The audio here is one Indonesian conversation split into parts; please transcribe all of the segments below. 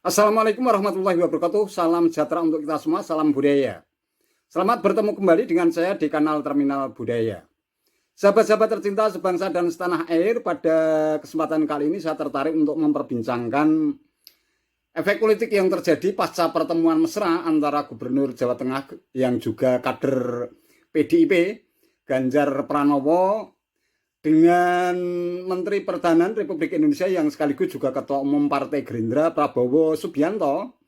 Assalamualaikum warahmatullahi wabarakatuh. Salam sejahtera untuk kita semua, salam budaya. Selamat bertemu kembali dengan saya di kanal Terminal Budaya. Sahabat-sahabat tercinta sebangsa dan setanah air, pada kesempatan kali ini saya tertarik untuk memperbincangkan efek politik yang terjadi pasca pertemuan mesra antara Gubernur Jawa Tengah yang juga kader PDIP, Ganjar Pranowo, dengan Menteri Pertahanan Republik Indonesia yang sekaligus juga Ketua Umum Partai Gerindra, Prabowo Subianto,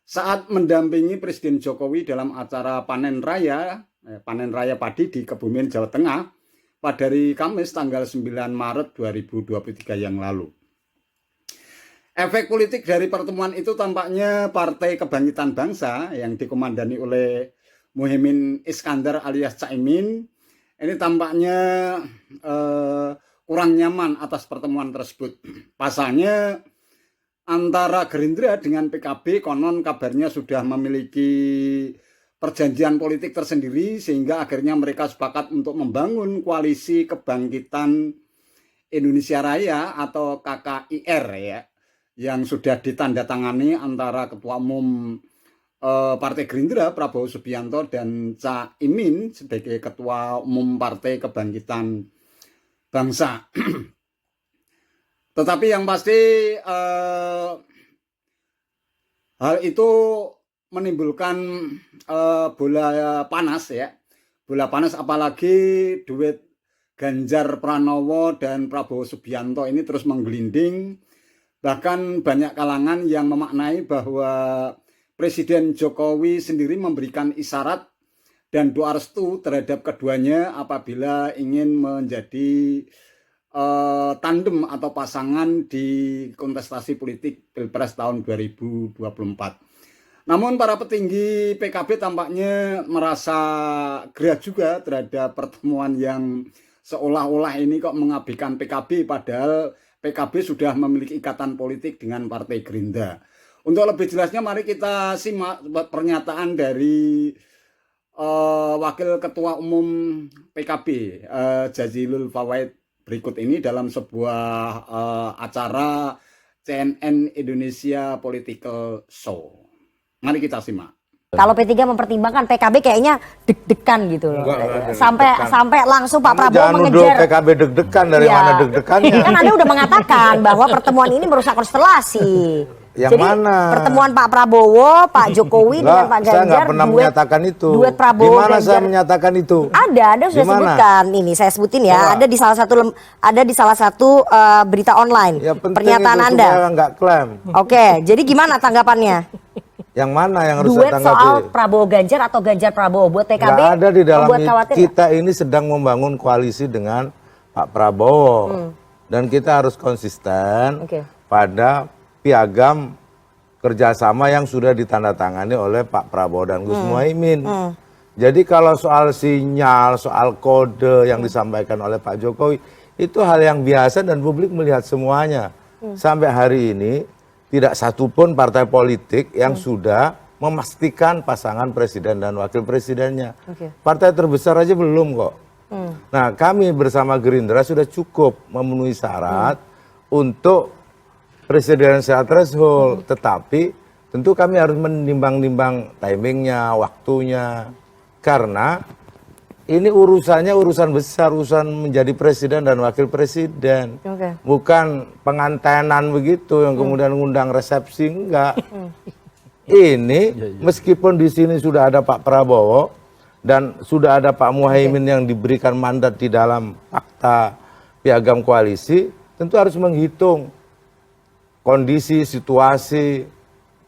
saat mendampingi Presiden Jokowi dalam acara panen raya padi di Kebumen, Jawa Tengah pada hari Kamis tanggal 9 Maret 2023 yang lalu. Efek politik dari pertemuan itu tampaknya Partai Kebangkitan Bangsa yang dikomandani oleh Muhaimin Iskandar alias Caimin ini tampaknya kurang nyaman atas pertemuan tersebut. Pasalnya antara Gerindra dengan PKB konon kabarnya sudah memiliki perjanjian politik tersendiri, sehingga akhirnya mereka sepakat untuk membangun koalisi kebangkitan Indonesia Raya atau KKIR ya, yang sudah ditandatangani antara Ketua Umum Partai Gerindra Prabowo Subianto dan Caimin sebagai Ketua Umum Partai Kebangkitan Bangsa. Tetapi yang pasti hal itu menimbulkan bola panas ya. Bola panas apalagi duet Ganjar Pranowo dan Prabowo Subianto ini terus menggelinding. Bahkan banyak kalangan yang memaknai bahwa Presiden Jokowi sendiri memberikan isyarat dan doa restu terhadap keduanya apabila ingin menjadi tandem atau pasangan di kontestasi politik Pilpres tahun 2024. Namun para petinggi PKB tampaknya merasa gerah juga terhadap pertemuan yang seolah-olah ini kok mengabaikan PKB, padahal PKB sudah memiliki ikatan politik dengan Partai Gerindra. Untuk lebih jelasnya mari kita simak pernyataan dari Wakil Ketua Umum PKB Jazilul Fawait berikut ini dalam sebuah acara CNN Indonesia Political Show. Mari kita simak. Kalau P3 mempertimbangkan PKB kayaknya deg-degan gitu loh. Sampai langsung Pak Prabowo mengejar. PKB deg-degan dari mana deg-degannya? Kan Anda udah mengatakan bahwa pertemuan ini merusak konstelasi. Yang Jadi, mana? Pertemuan Pak Prabowo, Pak Jokowi dengan Pak Ganjar. Saya nggak pernah menyatakan itu. Duet Prabowo Di mana Ganjar. saya menyatakan itu? Anda sudah sebutkan. Ini saya sebutin ya. Ada di salah satu berita online. Ya, pernyataan itu Anda. Nggak klaim. Oke, jadi gimana tanggapannya? Yang mana yang harus Duet saya tanggapi? soal Prabowo Ganjar atau Ganjar Prabowo buat PKB? Nggak ada di dalam kita gak? ini sedang membangun koalisi dengan Pak Prabowo. Dan kita harus konsisten pada piagam kerjasama yang sudah ditandatangani oleh Pak Prabowo dan Gus Muhaimin. Jadi kalau soal sinyal, soal kode yang disampaikan oleh Pak Jokowi, itu hal yang biasa dan publik melihat semuanya. Sampai hari ini tidak satupun partai politik yang sudah memastikan pasangan presiden dan wakil presidennya. Partai terbesar aja belum kok. Nah, kami bersama Gerindra sudah cukup memenuhi syarat untuk presidensial threshold, tetapi tentu kami harus menimbang-nimbang timingnya, waktunya, karena ini urusannya urusan besar, urusan menjadi presiden dan wakil presiden, bukan pengantenan begitu yang kemudian ngundang resepsi, enggak. Ini meskipun di sini sudah ada Pak Prabowo dan sudah ada Pak Muhaimin yang diberikan mandat di dalam akta piagam koalisi, tentu harus menghitung kondisi, situasi,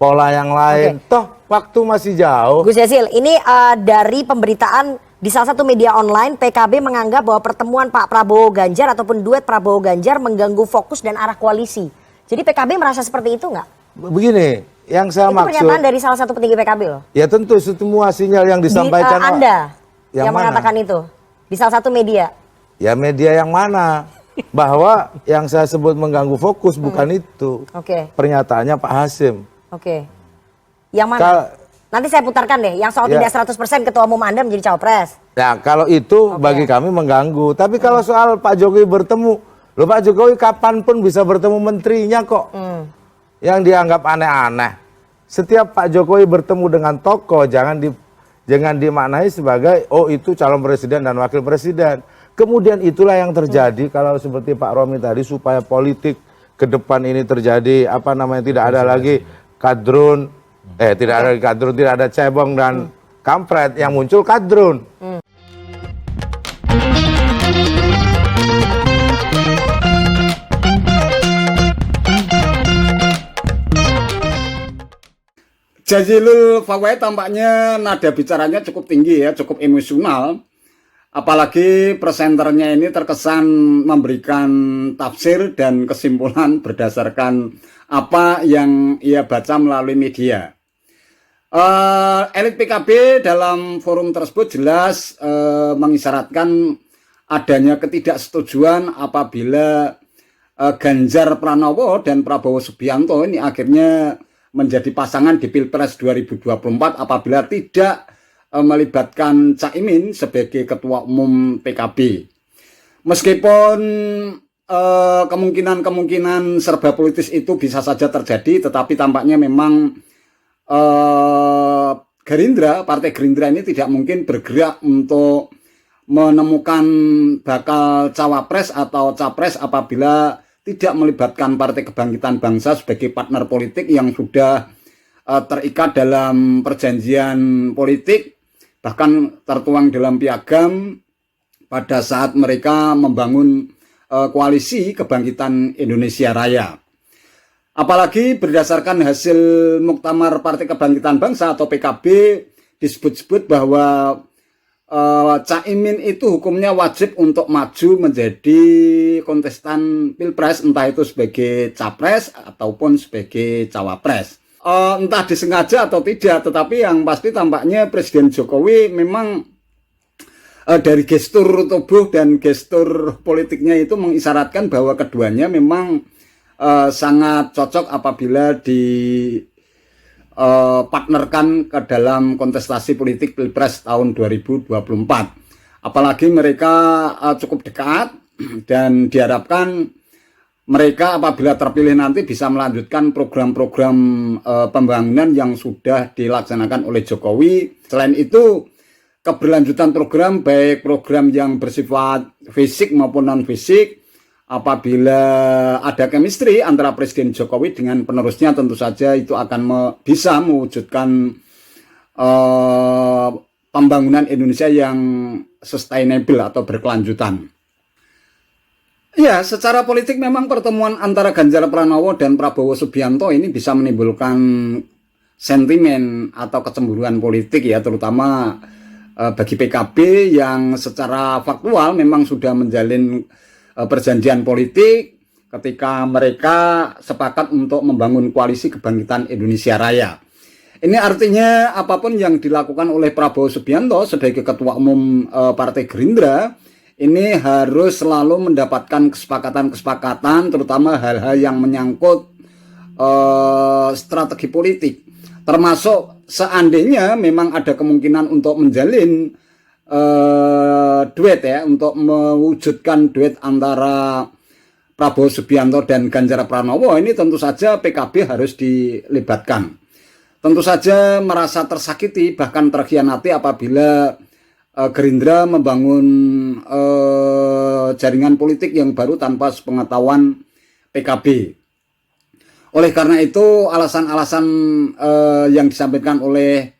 pola yang lain. Toh waktu masih jauh. Gus Jazil, ini dari pemberitaan di salah satu media online, PKB menganggap bahwa pertemuan Pak Prabowo Ganjar ataupun duet Prabowo Ganjar mengganggu fokus dan arah koalisi. Jadi PKB merasa seperti itu nggak? Begini, yang saya maksud. Itu pernyataan dari salah satu petinggi PKB loh. Ya tentu semua sinyal yang disampaikan. Anda yang mana? mengatakan itu di salah satu media. Ya media yang mana? Bahwa yang saya sebut mengganggu fokus bukan itu. Pernyataannya Pak Hasim. Yang mana? Nanti saya putarkan deh, yang soal tidak 100% ketua umum Anda menjadi cawapres. Ya kalau itu bagi kami mengganggu. Tapi kalau soal Pak Jokowi bertemu, loh Pak Jokowi kapanpun bisa bertemu menterinya kok. yang dianggap aneh-aneh. Setiap Pak Jokowi bertemu dengan tokoh jangan dimaknai sebagai oh itu calon presiden dan wakil presiden. Kemudian itulah yang terjadi kalau seperti Pak Romi tadi, supaya politik ke depan ini terjadi tidak ada lagi kadrun, tidak ada lagi kadrun, tidak ada cebong dan kampret, yang muncul kadrun. Jazilul Fawait tampaknya nada bicaranya cukup tinggi ya, cukup emosional. Apalagi presenternya ini terkesan memberikan tafsir dan kesimpulan berdasarkan apa yang ia baca melalui media. Elit PKB dalam forum tersebut jelas mengisyaratkan adanya ketidaksetujuan apabila Ganjar Pranowo dan Prabowo Subianto ini akhirnya menjadi pasangan di Pilpres 2024 apabila tidak melibatkan Caimin sebagai ketua umum PKB. Meskipun kemungkinan serba politis itu bisa saja terjadi, tetapi tampaknya memang Partai Gerindra ini tidak mungkin bergerak untuk menemukan bakal cawapres atau capres apabila tidak melibatkan Partai Kebangkitan Bangsa sebagai partner politik yang sudah terikat dalam perjanjian politik, bahkan tertuang dalam piagam pada saat mereka membangun koalisi Kebangkitan Indonesia Raya. Apalagi berdasarkan hasil Muktamar Partai Kebangkitan Bangsa atau PKB disebut-sebut bahwa Caimin itu hukumnya wajib untuk maju menjadi kontestan Pilpres, entah itu sebagai capres ataupun sebagai cawapres. Entah disengaja atau tidak, tetapi yang pasti tampaknya Presiden Jokowi memang dari gestur tubuh dan gestur politiknya itu mengisyaratkan bahwa keduanya memang sangat cocok apabila partnerkan ke dalam kontestasi politik Pilpres tahun 2024. Apalagi mereka cukup dekat dan diharapkan mereka apabila terpilih nanti bisa melanjutkan program-program pembangunan yang sudah dilaksanakan oleh Jokowi. Selain itu, keberlanjutan program baik program yang bersifat fisik maupun non-fisik, apabila ada chemistry antara Presiden Jokowi dengan penerusnya, tentu saja itu akan bisa mewujudkan pembangunan Indonesia yang sustainable atau berkelanjutan. Ya, secara politik memang pertemuan antara Ganjar Pranowo dan Prabowo Subianto ini bisa menimbulkan sentimen atau kecemburuan politik ya, terutama bagi PKB yang secara faktual memang sudah menjalin perjanjian politik ketika mereka sepakat untuk membangun koalisi Kebangkitan Indonesia Raya. Ini artinya apapun yang dilakukan oleh Prabowo Subianto sebagai ketua umum Partai Gerindra ini harus selalu mendapatkan kesepakatan-kesepakatan, terutama hal-hal yang menyangkut strategi politik, termasuk seandainya memang ada kemungkinan untuk menjalin duet ya, untuk mewujudkan duet antara Prabowo Subianto dan Ganjar Pranowo, ini tentu saja PKB harus dilibatkan. Tentu saja merasa tersakiti bahkan terkhianati apabila Gerindra membangun jaringan politik yang baru tanpa sepengetahuan PKB. Oleh karena itu alasan-alasan yang disampaikan oleh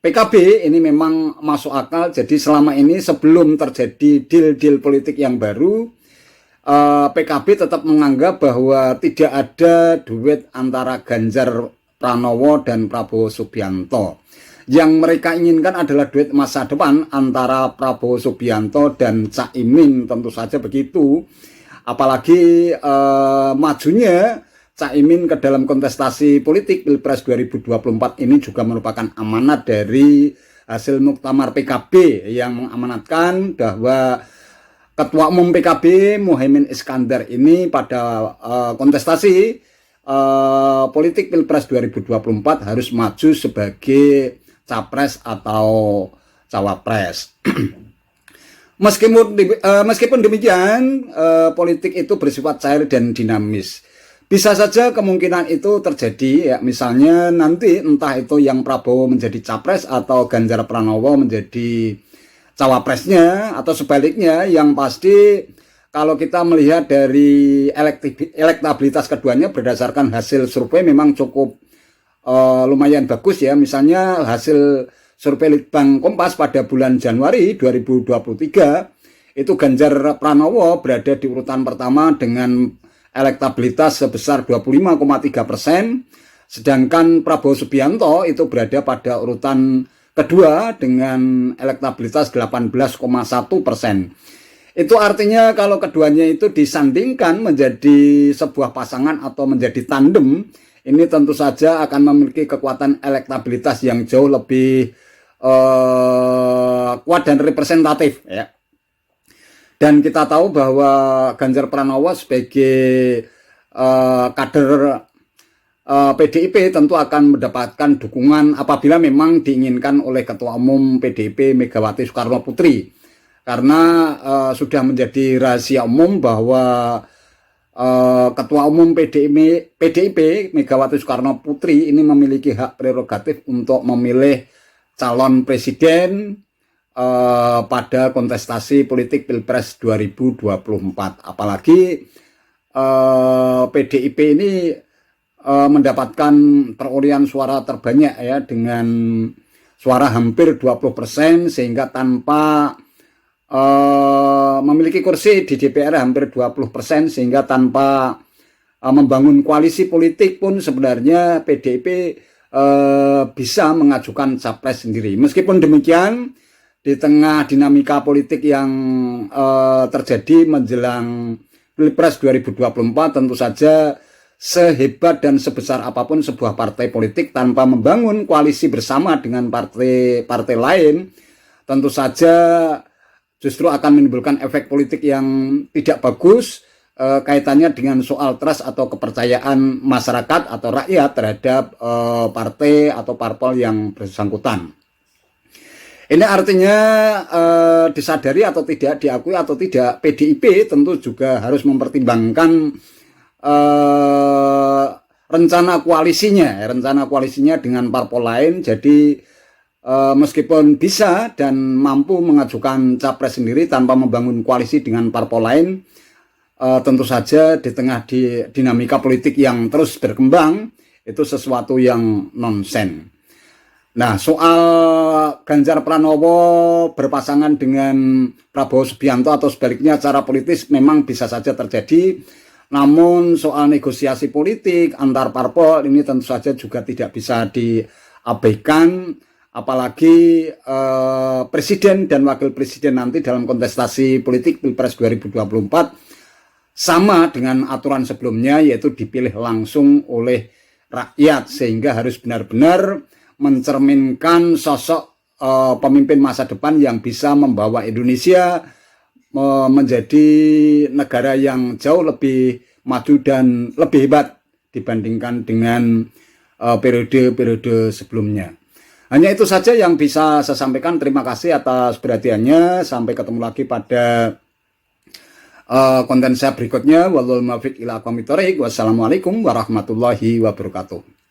PKB ini memang masuk akal. Jadi selama ini sebelum terjadi deal-deal politik yang baru, PKB tetap menganggap bahwa tidak ada duet antara Ganjar Pranowo dan Prabowo Subianto. Yang mereka inginkan adalah duet masa depan antara Prabowo Subianto dan Caimin, tentu saja begitu. Apalagi majunya Caimin ke dalam kontestasi politik Pilpres 2024 ini juga merupakan amanat dari hasil Muktamar PKB yang mengamanatkan bahwa Ketua Umum PKB Muhaimin Iskandar ini pada kontestasi politik Pilpres 2024 harus maju sebagai capres atau cawapres. Meskipun demikian, politik itu bersifat cair dan dinamis. Bisa saja kemungkinan itu terjadi ya, misalnya nanti entah itu yang Prabowo menjadi capres atau Ganjar Pranowo menjadi cawapresnya atau sebaliknya. Yang pasti kalau kita melihat dari elektabilitas keduanya berdasarkan hasil survei memang cukup lumayan bagus ya. Misalnya hasil survei Litbang Kompas pada bulan Januari 2023 itu Ganjar Pranowo berada di urutan pertama dengan elektabilitas sebesar 25,3%, sedangkan Prabowo Subianto itu berada pada urutan kedua dengan elektabilitas 18,1%. Itu artinya kalau keduanya itu disandingkan menjadi sebuah pasangan atau menjadi tandem, ini tentu saja akan memiliki kekuatan elektabilitas yang jauh lebih kuat dan representatif ya. Dan kita tahu bahwa Ganjar Pranowo sebagai kader PDIP tentu akan mendapatkan dukungan apabila memang diinginkan oleh Ketua Umum PDIP Megawati Soekarno Putri. Karena sudah menjadi rahasia umum bahwa Ketua Umum PDIP Megawati Soekarno Putri ini memiliki hak prerogatif untuk memilih calon presiden pada kontestasi politik Pilpres 2024. Apalagi PDIP ini mendapatkan perolehan suara terbanyak ya, dengan suara hampir 20%, sehingga tanpa memiliki kursi di DPR hampir 20%, sehingga tanpa membangun koalisi politik pun sebenarnya PDIP bisa mengajukan capres sendiri. Meskipun demikian, di tengah dinamika politik yang terjadi menjelang Pilpres 2024, tentu saja sehebat dan sebesar apapun sebuah partai politik tanpa membangun koalisi bersama dengan partai-partai lain, tentu saja justru akan menimbulkan efek politik yang tidak bagus kaitannya dengan soal trust atau kepercayaan masyarakat atau rakyat terhadap partai atau parpol yang bersangkutan. Ini artinya disadari atau tidak, diakui atau tidak, PDIP tentu juga harus mempertimbangkan rencana koalisinya dengan parpol lain. Jadi meskipun bisa dan mampu mengajukan capres sendiri tanpa membangun koalisi dengan parpol lain, tentu saja di tengah dinamika politik yang terus berkembang itu sesuatu yang nonsen. Nah, soal Ganjar Pranowo berpasangan dengan Prabowo Subianto atau sebaliknya secara politis memang bisa saja terjadi. Namun soal negosiasi politik antar parpol ini tentu saja juga tidak bisa diabaikan. Apalagi presiden dan wakil presiden nanti dalam kontestasi politik Pilpres 2024 sama dengan aturan sebelumnya, yaitu dipilih langsung oleh rakyat, sehingga harus benar-benar mencerminkan sosok pemimpin masa depan yang bisa membawa Indonesia menjadi negara yang jauh lebih maju dan lebih hebat dibandingkan dengan periode-periode sebelumnya. Hanya itu saja yang bisa saya sampaikan. Terima kasih atas perhatiannya. Sampai ketemu lagi pada konten saya berikutnya. Wallahul muwaffiq ila aqwamit thoriq. Wassalamualaikum warahmatullahi wabarakatuh.